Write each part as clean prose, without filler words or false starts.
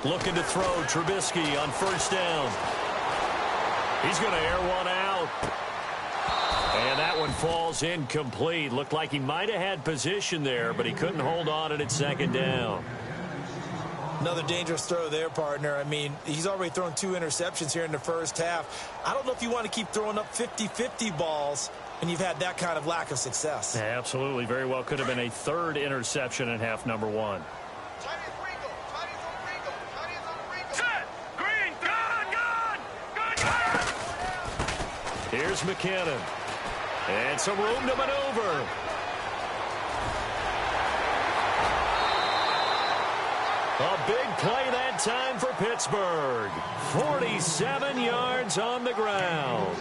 Looking to throw Trubisky on first down. He's going to air one out. And that one falls incomplete. Looked like he might have had position there, but he couldn't hold on at second down. Another dangerous throw there, partner. I mean, he's already thrown 2 interceptions here in the first half. I don't know if you want to keep throwing up 50-50 balls when you've had that kind of lack of success. Yeah, absolutely. Very well could have been a 3rd interception in half number 1. Here's McKinnon. And some room to maneuver. A big play that time for Pittsburgh. 47 yards on the ground.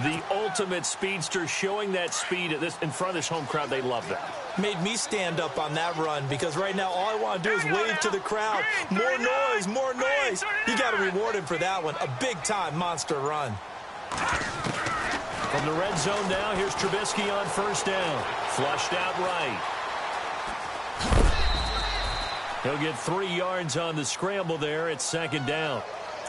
The ultimate speedster, showing that speed at in front of this home crowd. They love that. Made me stand up on that run because right now all I want to do is wave to the crowd. More noise, more noise. You got to reward him for that one. A big-time monster run. From the red zone now, here's Trubisky on first down. Flushed out right. He'll get 3 yards on the scramble there at second down.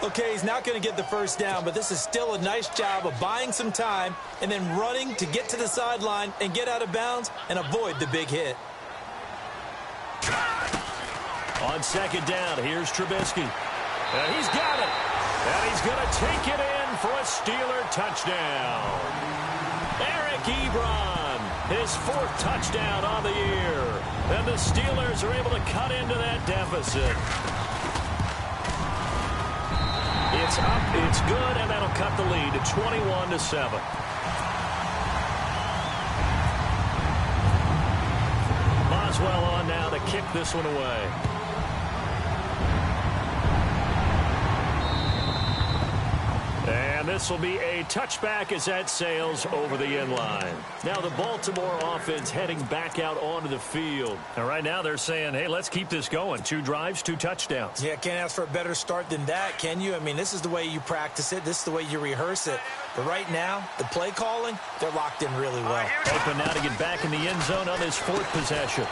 Okay, he's not going to get the first down, but this is still a nice job of buying some time and then running to get to the sideline and get out of bounds and avoid the big hit. On second down, here's Trubisky. And he's got it. And he's going to take it in for a Steeler touchdown. Eric Ebron, his 4th touchdown on the year. And the Steelers are able to cut into that deficit. It's up, it's good, and that'll cut the lead to 21-7. Boswell on now to kick this one away. And this will be a touchback as that sails over the end line. Now the Baltimore offense heading back out onto the field. And right now they're saying, hey, let's keep this going. 2 drives, 2 touchdowns. Yeah, can't ask for a better start than that, can you? I mean, this is the way you practice it. This is the way you rehearse it. But right now, the play calling, they're locked in really well. Open now to get back in the end zone on his 4th possession.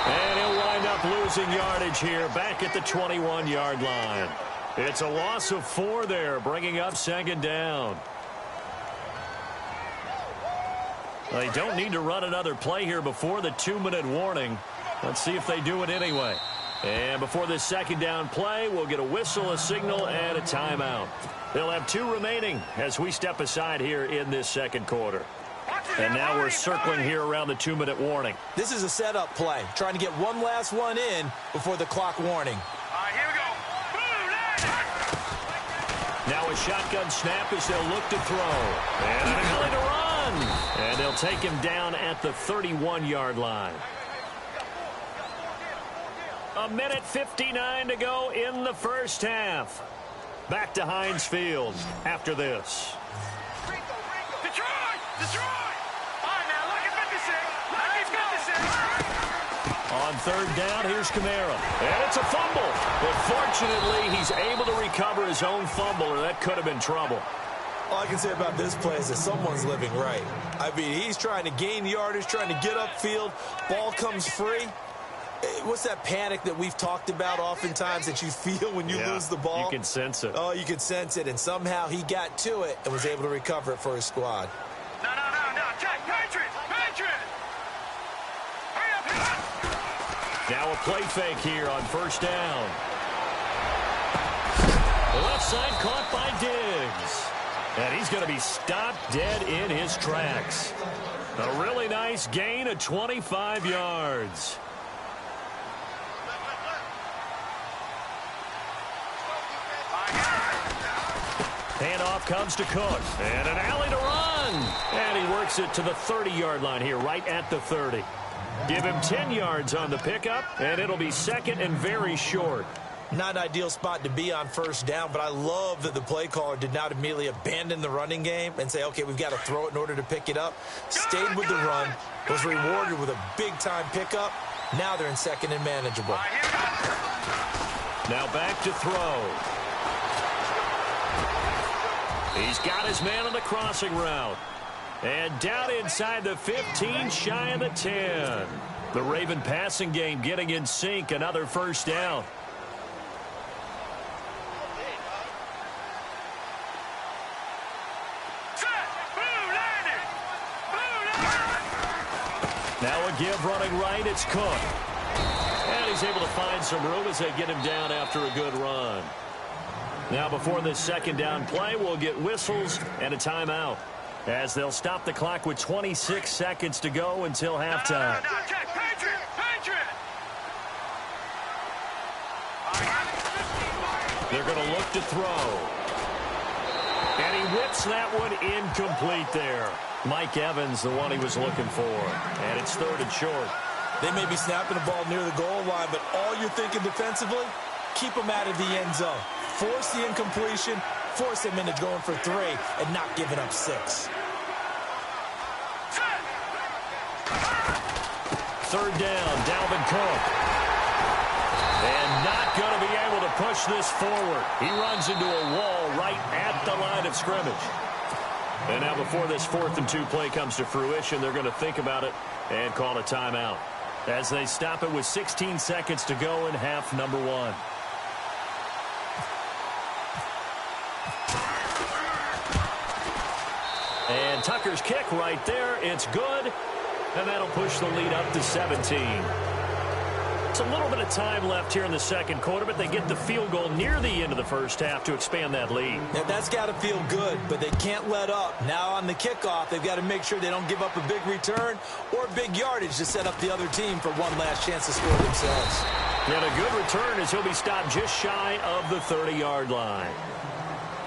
And he'll wind up losing yardage here back at the 21-yard line. It's a loss of 4 there, bringing up second down. They don't need to run another play here before the 2-minute warning. Let's see if they do it anyway. And before this second down play, we'll get a whistle, a signal, and a timeout. They'll have 2 remaining as we step aside here in this second quarter. And now we're circling here around the 2-minute warning. This is a setup play, trying to get one last one in before the clock warning. Here we go. Now a shotgun snap as they'll look to throw. And an ability to run. And they'll take him down at the 31-yard line. 1:59 to go in the first half. Back to Heinz Field after this. Detroit! Detroit! All right, now look at 56. Look at 56. On third down, here's Kamara. And it's a fumble. But fortunately, he's able to recover his own fumble, or that could have been trouble. All I can say about this play is that someone's living right. I mean, he's trying to gain yardage, trying to get upfield. Ball comes free. What's that panic that we've talked about oftentimes that you feel when you lose the ball? You can sense it. Oh, you can sense it. And somehow he got to it and was able to recover it for his squad. No. Check. Patriots! Hurry up. Now a play fake here on first down. The left side caught by Diggs. And he's going to be stopped dead in his tracks. A really nice gain of 25 yards. Handoff comes to Cook. And an alley to run. And he works it to the 30-yard line here, right at the 30. Give him 10 yards on the pickup, and it'll be second and very short. Not an ideal spot to be on first down, but I love that the play caller did not immediately abandon the running game and say, okay, we've got to throw it in order to pick it up. Stayed with the run, was rewarded with a big-time pickup. Now they're in second and manageable. Now back to throw. He's got his man on the crossing route. And down inside the 15, shy of the 10. The Raven passing game getting in sync, another first down. Now a give running right. It's Cook. And he's able to find some room as they get him down after a good run. Now before this second down play, we'll get whistles and a timeout, as they'll stop the clock with 26 seconds to go until halftime. They're going to look to throw. And he whips that one incomplete there. Mike Evans, the one he was looking for. And it's 3rd and short. They may be snapping the ball near the goal line, but all you're thinking defensively, keep them out of the end zone. Force the incompletion, force them into going for 3, and not giving up 6. 3rd down, Dalvin Cook. And not going to be able to push this forward. He runs into a wall right at the line of scrimmage. And now before this 4th and 2 play comes to fruition, they're going to think about it and call a timeout, as they stop it with 16 seconds to go in half number 1. And Tucker's kick right there. It's good. And that'll push the lead up to 17. It's a little bit of time left here in the second quarter, but they get the field goal near the end of the first half to expand that lead. Yeah, that's got to feel good, but they can't let up. Now on the kickoff, they've got to make sure they don't give up a big return or big yardage to set up the other team for one last chance to score themselves. And a good return as he'll be stopped just shy of the 30-yard line.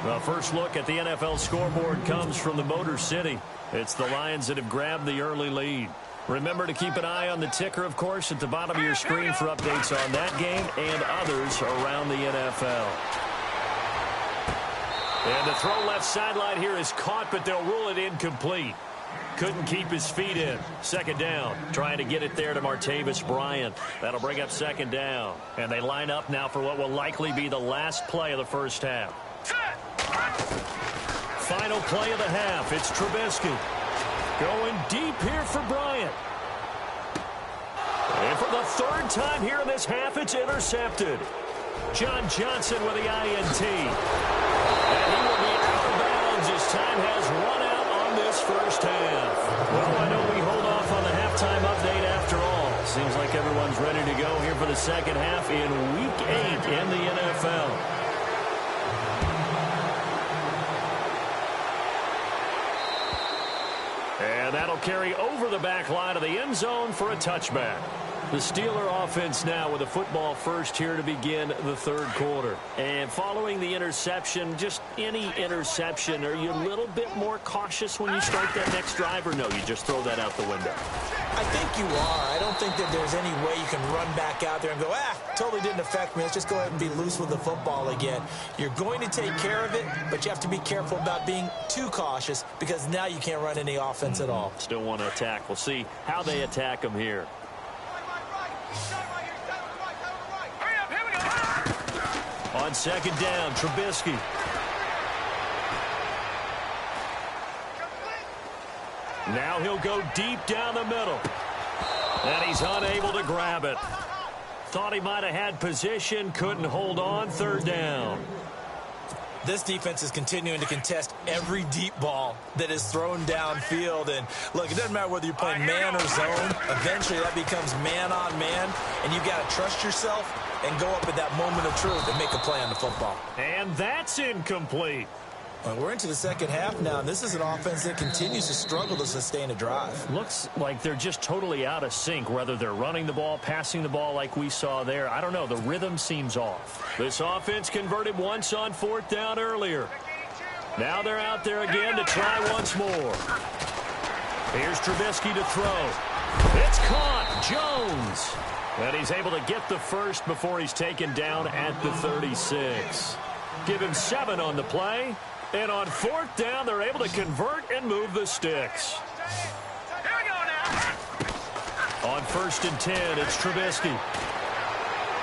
The first look at the NFL scoreboard comes from the Motor City. It's the Lions that have grabbed the early lead. Remember to keep an eye on the ticker, of course, at the bottom of your screen for updates on that game and others around the NFL. And the throw left sideline here is caught, but they'll rule it incomplete. Couldn't keep his feet in. 2nd down, trying to get it there to Martavis Bryant. That'll bring up 2nd down. And they line up now for what will likely be the last play of the first half. Final play of the half. It's Trubisky. Going deep here for Bryant. And for the 3rd time here in this half, it's intercepted. John Johnson with the INT. And he will be out of bounds as time has run out on this first half. Well, I know we hold off on the halftime update after all. Seems like everyone's ready to go here for the second half in Week 8 in the NFL. And that'll carry over the back line of the end zone for a touchback. The Steeler offense now with a football first here to begin the 3rd quarter. And following the interception, just any interception, are you a little bit more cautious when you start that next drive, or no, you just throw that out the window? I think you are. I don't think that there's any way you can run back out there and go, totally didn't affect me. Let's just go ahead and be loose with the football again. You're going to take care of it, but you have to be careful about being too cautious, because now you can't run any offense at all. Still want to attack. We'll see how they attack them here. On 2nd down, Trubisky. Now he'll go deep down the middle. And he's unable to grab it. Thought he might have had position, couldn't hold on. 3rd down. This defense is continuing to contest every deep ball that is thrown downfield. And look, it doesn't matter whether you're playing man or zone. Eventually that becomes man on man, and you've got to trust yourself and go up at that moment of truth and make a play on the football. And that's incomplete. Well, we're into the second half now, and this is an offense that continues to struggle to sustain a drive. Looks like they're just totally out of sync, whether they're running the ball, passing the ball like we saw there. I don't know. The rhythm seems off. This offense converted once on 4th down earlier. Now they're out there again to try once more. Here's Trubisky to throw. It's caught. Jones. And he's able to get the first before he's taken down at the 36. Give him 7 on the play. And on 4th down, they're able to convert and move the sticks. Here we go now. On 1st and 10, it's Trubisky.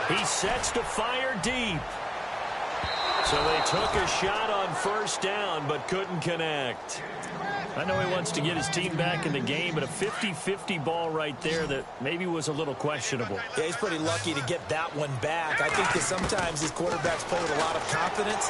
He sets to fire deep. So they took a shot on 1st down, but couldn't connect. I know he wants to get his team back in the game, but a 50-50 ball right there that maybe was a little questionable. Yeah, he's pretty lucky to get that one back. I think that sometimes these quarterbacks play with a lot of confidence.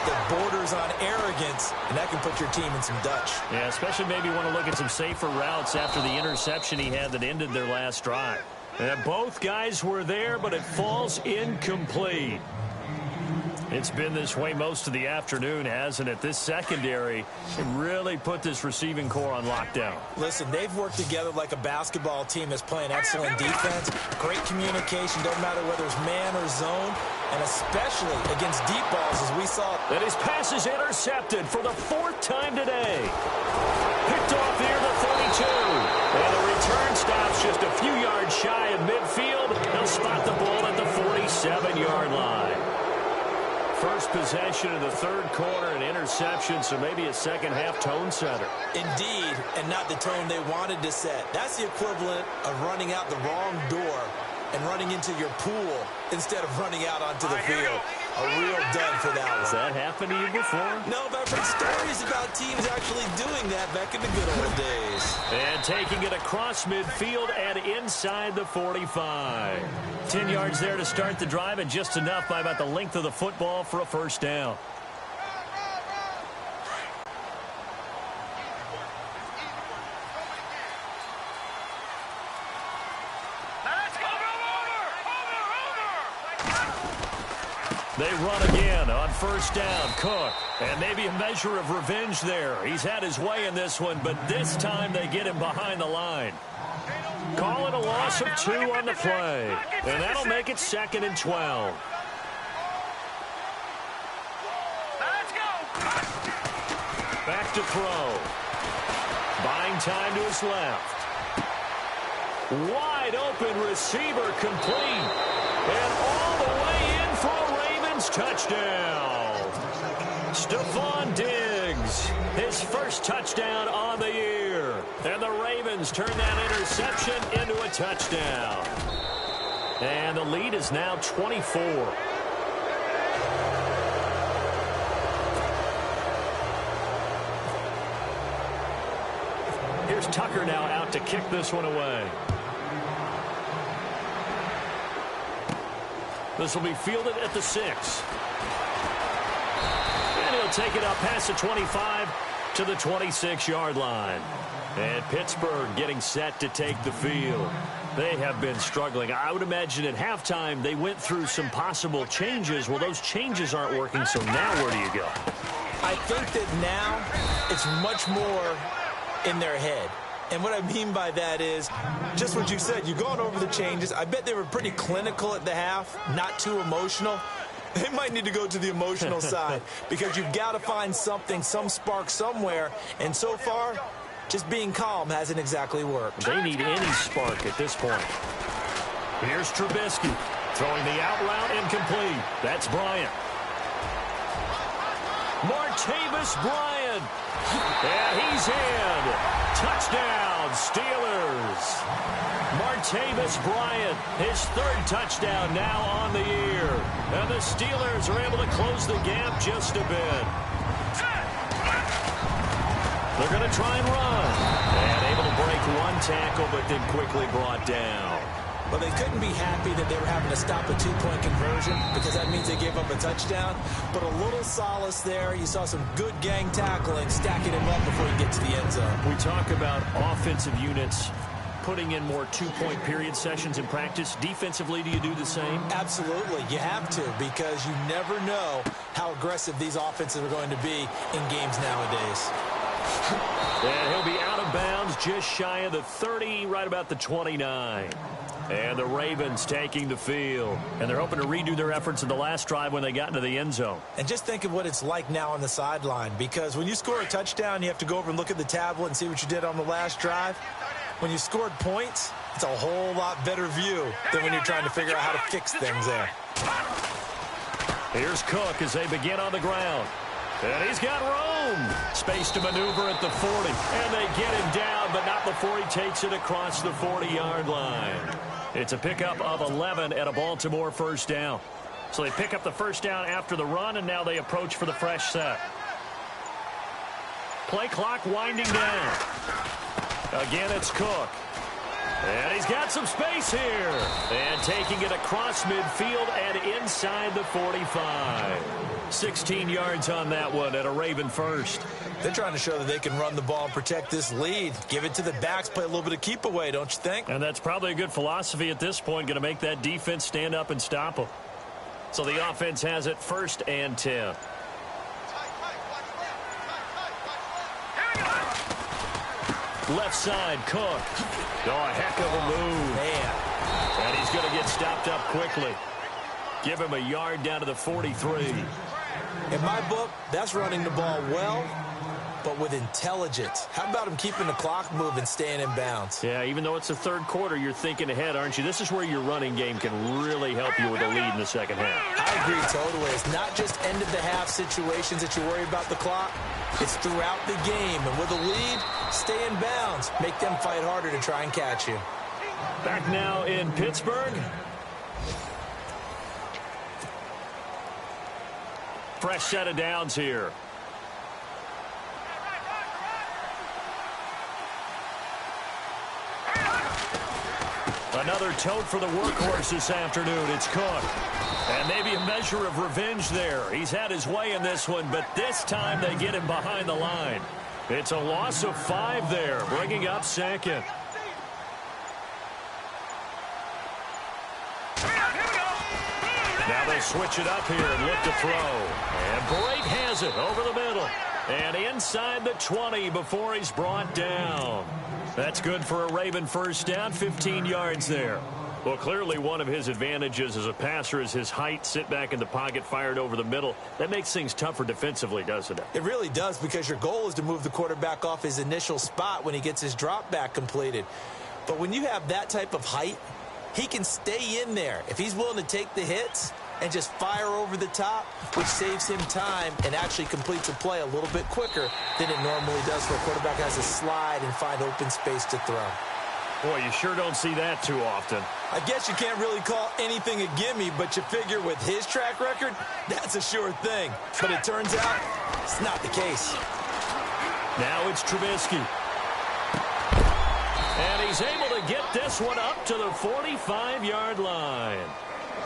that borders on arrogance, and that can put your team in some Dutch. Yeah, especially maybe want to look at some safer routes after the interception he had that ended their last drive. And both guys were there, but it falls incomplete. It's been this way most of the afternoon, hasn't it? This secondary really put this receiving core on lockdown. Listen, they've worked together like a basketball team that's playing excellent defense. Great communication, don't matter whether it's man or zone, and especially against deep balls, as we saw. And his pass is intercepted for the 4th time today. Picked off near the 32. And the return stops just a few yards shy of midfield. They'll spot the ball at the 47-yard line. First possession of the 3rd quarter, an interception, so maybe a second-half tone setter. Indeed, and not the tone they wanted to set. That's the equivalent of running out the wrong door and running into your pool instead of running out onto the field. A real dud for that one. Has that happened to you before? No, but I've heard stories about teams actually doing that back in the good old days. And taking it across midfield and inside the 45. 10 yards there to start the drive, and just enough by about the length of the football for a first down. They run again on first down. Cook. And maybe a measure of revenge there. He's had his way in this one, but this time they get him behind the line. Call it a loss of 2 on the play. And that'll make it 2nd and 12. Back to throw. Buying time to his left. Wide open receiver complete. And all the way in for a Ravens touchdown. Stephon Diggs, his first touchdown on the year. And the Ravens turn that interception into a touchdown. And the lead is now 24. Here's Tucker now out to kick this one away. This will be fielded at the 6. And he'll take it up past the 25 to the 26-yard line. And Pittsburgh getting set to take the field. They have been struggling. I would imagine at halftime they went through some possible changes. Well, those changes aren't working, so now where do you go? I think that now it's much more in their head. And what I mean by that is just what you said. You're going over the changes. I bet they were pretty clinical at the half, not too emotional. They might need to go to the emotional side because you've got to find something, some spark somewhere. And so far, just being calm hasn't exactly worked. They need any spark at this point. Here's Trubisky throwing the out route incomplete. That's Bryant. Martavis Bryant. And he's in. Touchdown, Steelers. Martavis Bryant, his 3rd touchdown now on the year. And the Steelers are able to close the gap just a bit. They're going to try and run. And able to break one tackle, but then quickly brought down. Well, they couldn't be happy that they were having to stop a 2-point conversion because that means they gave up a touchdown. But a little solace there. You saw some good gang tackling, stacking him up before you get to the end zone. We talk about offensive units putting in more 2-point period sessions in practice. Defensively, do you do the same? Absolutely. You have to because you never know how aggressive these offenses are going to be in games nowadays. And he'll be out of bounds just shy of the 30, right about the 29. And the Ravens taking the field. And they're hoping to redo their efforts in the last drive when they got into the end zone. And just think of what it's like now on the sideline. Because when you score a touchdown, you have to go over and look at the tablet and see what you did on the last drive. When you scored points, it's a whole lot better view than when you're trying to figure out how to fix things there. Here's Cook as they begin on the ground. And he's got room. Space to maneuver at the 40. And they get him down, but not before he takes it across the 40-yard line. It's a pickup of 11 and a Baltimore first down. So they pick up the first down after the run, and now they approach for the fresh set. Play clock winding down. Again, it's Cook. And he's got some space here. And taking it across midfield and inside the 45. 16 yards on that one at a Raven first. They're trying to show that they can run the ball and protect this lead. Give it to the backs, play a little bit of keep away, don't you think? And that's probably a good philosophy at this point, going to make that defense stand up and stop them. So the offense has it 1st and 10. Left side, Cook. Oh, a heck of a move. Man. And he's going to get stopped up quickly. Give him a yard down to the 43. In my book, that's running the ball well, but with intelligence. How about him keeping the clock moving, staying in bounds? Yeah, even though it's the 3rd quarter, you're thinking ahead, aren't you? This is where your running game can really help you with a lead in the 2nd half. I agree totally. It's not just end-of-the-half situations that you worry about the clock. It's throughout the game. And with a lead, stay in bounds. Make them fight harder to try and catch you. Back now in Pittsburgh. Fresh set of downs here. Another tote for the workhorse this afternoon. It's Cook. And maybe a measure of revenge there. He's had his way in this one, but this time they get him behind the line. It's a loss of 5 there, bringing up 2nd. Now they switch it up here and look to throw. And Brake has it over the middle. And inside the 20 before he's brought down. That's good for a Raven first down, 15 yards there. Well, clearly one of his advantages as a passer is his height. Sit back in the pocket, fired over the middle. That makes things tougher defensively, doesn't it? It really does, because your goal is to move the quarterback off his initial spot when he gets his drop back completed. But when you have that type of height, he can stay in there. If he's willing to take the hits and just fire over the top, which saves him time and actually completes a play a little bit quicker than it normally does for a quarterback has to slide and find open space to throw. Boy, you sure don't see that too often. I guess you can't really call anything a gimme, but you figure with his track record, that's a sure thing. But it turns out it's not the case. Now it's Trubisky. And he's able to get this one up to the 45-yard line.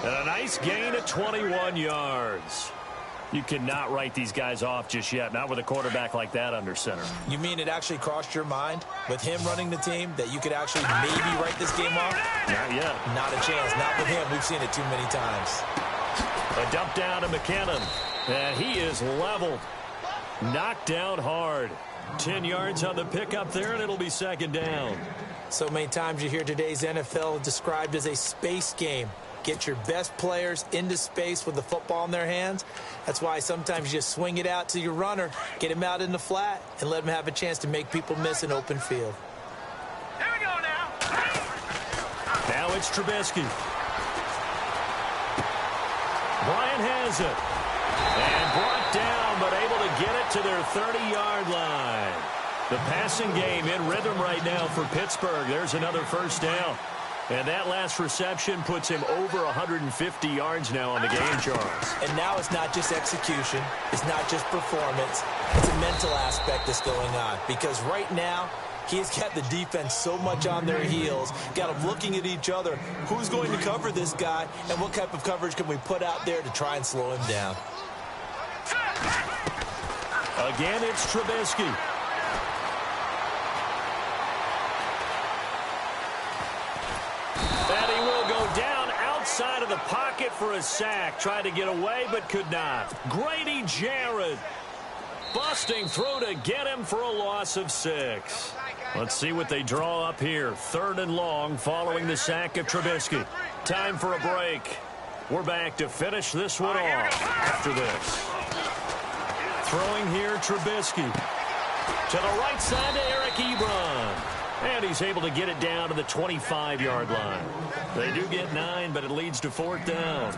And a nice gain of 21 yards. You cannot write these guys off just yet, not with a quarterback like that under center. You mean it actually crossed your mind with him running the team that you could actually maybe write this game off? Not yet. Not a chance. Not with him. We've seen it too many times. A dump down to McKinnon. And he is leveled. Knocked down hard. 10 yards on the pickup there, and it'll be 2nd down. So many times you hear today's NFL described as a space game. Get your best players into space with the football in their hands. That's why sometimes you just swing it out to your runner, get him out in the flat, and let him have a chance to make people miss an open field. Here we go now. Now it's Trubisky. Bryant has it. And brought down, but able to get it to their 30-yard line. The passing game in rhythm right now for Pittsburgh. There's another first down. And that last reception puts him over 150 yards now on the game, Charles. And now it's not just execution. It's not just performance. It's a mental aspect that's going on. Because right now, he's got the defense so much on their heels, got them looking at each other. Who's going to cover this guy, and what type of coverage can we put out there to try and slow him down? Again, it's Trubisky. And he will go down outside of the pocket for a sack. Tried to get away, but could not. Grady Jarrett busting through to get him for a loss of 6. Let's see what they draw up here. 3rd and long following the sack of Trubisky. Time for a break. We're back to finish this one off after this. Throwing here, Trubisky. To the right side to Eric Ebron. And he's able to get it down to the 25-yard line. They do get 9, but it leads to 4th down.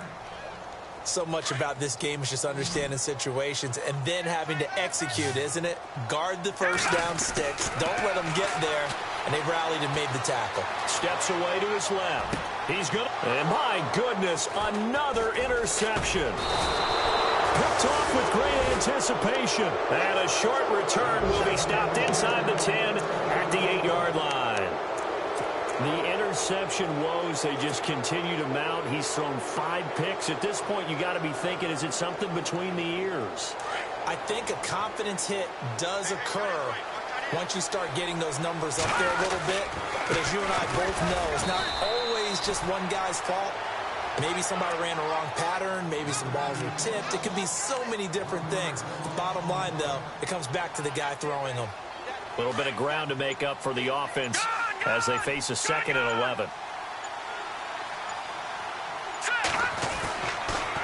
So much about this game is just understanding situations and then having to execute, isn't it? Guard the first down sticks. Don't let them get there. And they rallied and made the tackle. Steps away to his left. He's good. And my goodness, another interception. Picked off with great anticipation. And a short return will be stopped inside the 10 at the 8-yard line. The interception woes, they just continue to mount. He's thrown 5 picks. At this point, you got to be thinking, is it something between the ears? I think a confidence hit does occur once you start getting those numbers up there a little bit. But as you and I both know, it's not always just one guy's fault. Maybe somebody ran a wrong pattern. Maybe some balls were tipped. It could be so many different things. Bottom line, though, it comes back to the guy throwing them. A little bit of ground to make up for the offense as they face a 2nd and 11.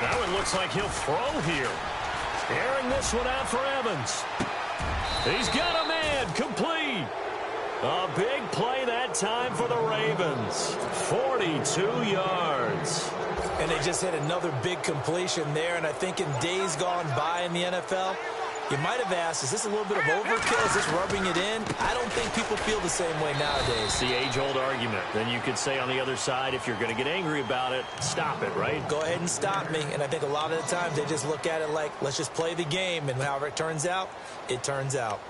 That one looks like he'll throw here. Airing this one out for Evans. He's got a man, complete. A big play that time for the Ravens. 42 yards. And they just hit another big completion there. And I think in days gone by in the NFL, you might have asked, is this a little bit of overkill? Is this rubbing it in? I don't think people feel the same way nowadays. It's the age-old argument. Then you could say on the other side, if you're going to get angry about it, stop it, right? Go ahead and stop me. And I think a lot of the times they just look at it like, let's just play the game. And however it turns out, it turns out.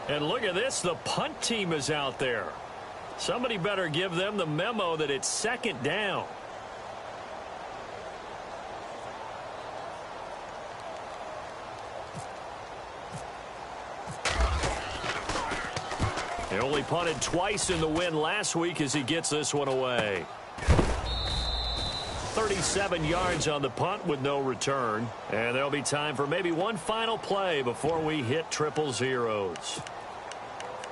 And look at this, the punt team is out there. Somebody better give them the memo that it's 2nd down. He only punted twice in the win last week as he gets this one away. 37 yards on the punt with no return. And there'll be time for maybe one final play before we hit 000.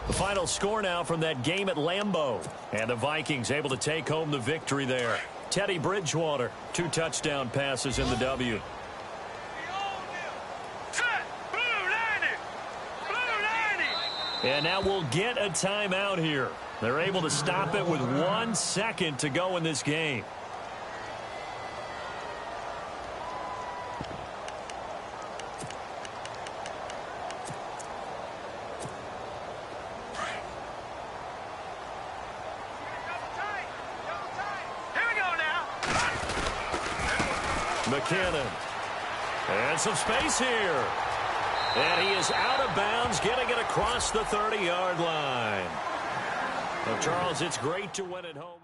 The final score now from that game at Lambeau. And the Vikings able to take home the victory there. Teddy Bridgewater, 2 touchdown passes in the W. And now we'll get a timeout here. They're able to stop it with 1 second to go in this game. McKinnon. And some space here. And he is out of bounds, getting it across the 30-yard line. Well, Charles, it's great to win at home.